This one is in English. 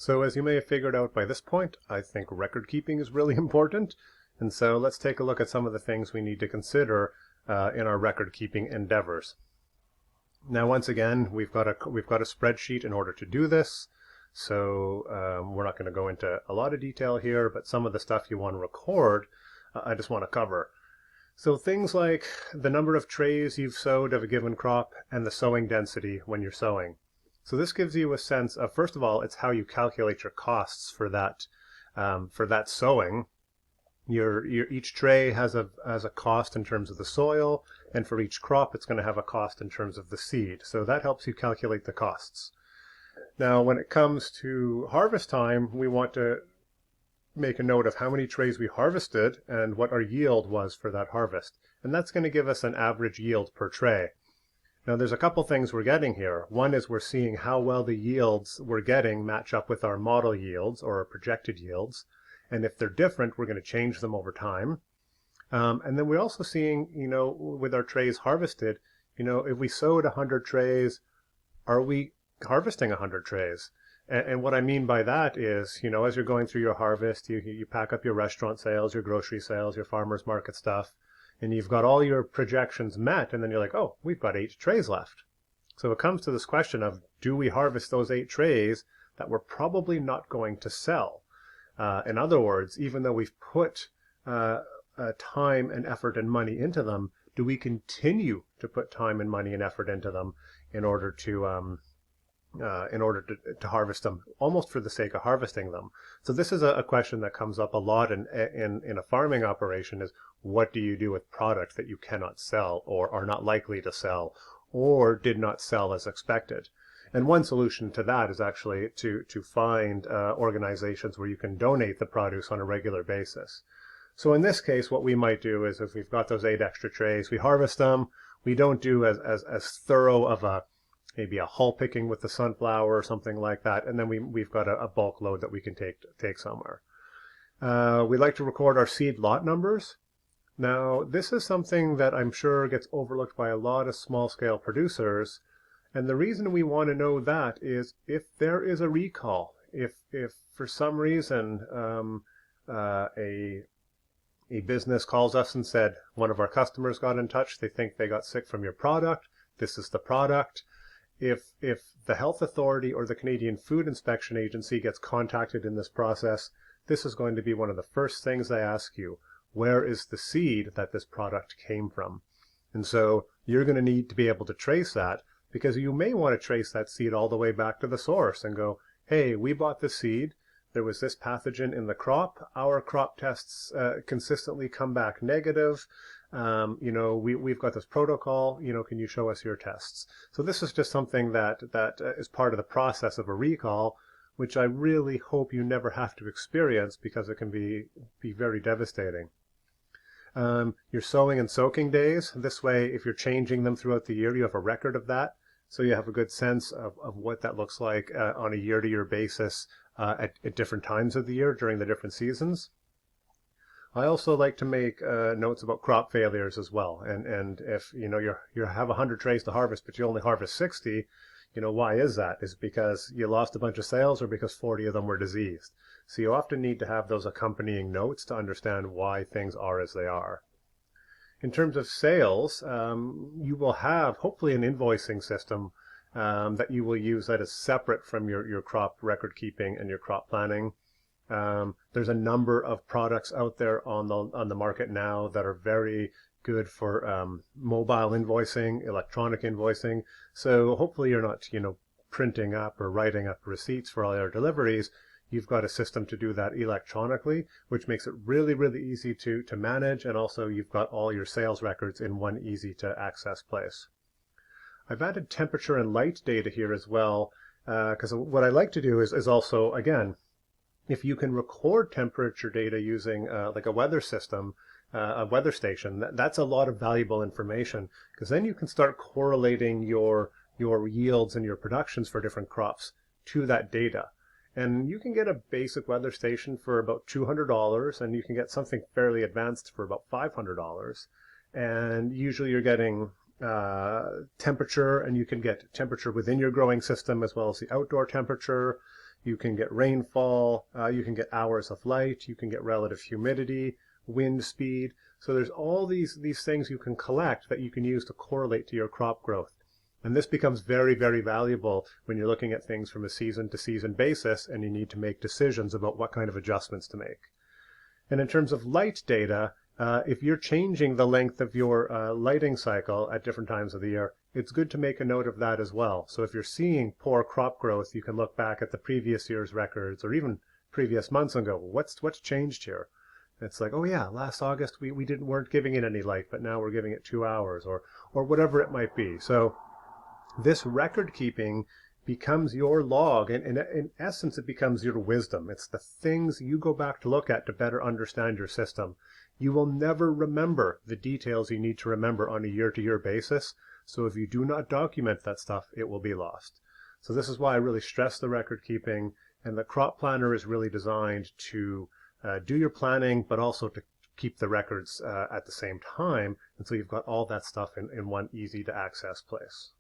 So as you may have figured out by this point, I think record keeping is really important. And so let's take a look at some of the things we need to consider in our record keeping endeavors. Now, once again, we've got a spreadsheet in order to do this. So we're not going to go into a lot of detail here, but some of the stuff you want to record, I just want to cover. So things like the number of trays you've sowed of a given crop and the sowing density when you're sowing. So this gives you a sense of, first of all, it's how you calculate your costs for that sowing. Each tray has a cost in terms of the soil, and for each crop it's going to have a cost in terms of the seed. So that helps you calculate the costs. Now, when it comes to harvest time, we want to make a note of how many trays we harvested and what our yield was for that harvest. And that's going to give us an average yield per tray. Now, there's a couple things we're getting here. One is we're seeing how well the yields we're getting match up with our model yields or our projected yields. And if they're different, we're going to change them over time. And then we're also seeing, with our trays harvested, if we sowed 100 trays, are we harvesting 100 trays? And what I mean by that is, as you're going through your harvest, you pack up your restaurant sales, your grocery sales, your farmer's market stuff, and you've got all your projections met, and then you're like, oh, we've got 8 trays left. So it comes to this question of, do we harvest those 8 trays that we're probably not going to sell? In other words, even though we've put time and effort and money into them, do we continue to put time and money and effort into them in order to harvest them, almost for the sake of harvesting them? So this is a question that comes up a lot in a farming operation: is what do you do with product that you cannot sell or are not likely to sell or did not sell as expected? And one solution to that is actually to find organizations where you can donate the produce on a regular basis. So in this case, what we might do is, if we've got those 8 extra trays, we harvest them. We don't do as thorough of maybe a hull picking with the sunflower or something like that, and then we've got a bulk load that we can take somewhere. We like to record our seed lot numbers. Now, this is something that I'm sure gets overlooked by a lot of small-scale producers. And the reason we want to know that is if there is a recall, if for some reason a business calls us and said, one of our customers got in touch, they think they got sick from your product, this is the product. If the health authority or the Canadian Food Inspection Agency gets contacted in this process, this is going to be one of the first things they ask you. Where is the seed that this product came from? And so you're going to need to be able to trace that, because you may want to trace that seed all the way back to the source and go, hey, we bought this seed. There was this pathogen in the crop. Our crop tests consistently come back negative. We've got this protocol. Can you show us your tests? So this is just something that is part of the process of a recall, which I really hope you never have to experience, because it can be very devastating. Your sowing and soaking days. This way, if you're changing them throughout the year, you have a record of that. So you have a good sense of what that looks like on a year-to-year basis at different times of the year during the different seasons. I also like to make notes about crop failures as well. And if you have 100 trays to harvest, but you only harvest 60, why is that? Is it because you lost a bunch of sales, or because 40 of them were diseased? So you often need to have those accompanying notes to understand why things are as they are. In terms of sales, you will have hopefully an invoicing system that you will use that is separate from your crop record keeping and your crop planning. There's a number of products out there on the market now that are very good for mobile invoicing, electronic invoicing. So hopefully you're not printing up or writing up receipts for all your deliveries. You've got a system to do that electronically, which makes it really, really easy to manage. And also you've got all your sales records in one easy to access place. I've added temperature and light data here as well, because what I like to do is also, again, if you can record temperature data using like a weather system, a weather station, that's a lot of valuable information, because then you can start correlating your yields and your productions for different crops to that data. And you can get a basic weather station for about $200, and you can get something fairly advanced for about $500. And usually you're getting temperature, and you can get temperature within your growing system as well as the outdoor temperature. You can get rainfall, you can get hours of light, you can get relative humidity, wind speed. So there's all these things you can collect that you can use to correlate to your crop growth. And this becomes very, very valuable when you're looking at things from a season to season basis and you need to make decisions about what kind of adjustments to make. And in terms of light data, if you're changing the length of your lighting cycle at different times of the year, it's good to make a note of that as well. So if you're seeing poor crop growth, you can look back at the previous year's records or even previous months and go, what's changed here? And it's like, oh yeah, last August we weren't giving it any light, but now we're giving it 2 hours or whatever it might be. So this record keeping becomes your log, and in essence it becomes your wisdom. It's the things you go back to look at to better understand your system. You will never remember the details you need to remember on a year-to-year basis, so if you do not document that stuff, it will be lost. So this is why I really stress the record keeping, and the crop planner is really designed to do your planning, but also to keep the records at the same time, and so you've got all that stuff in one easy to access place.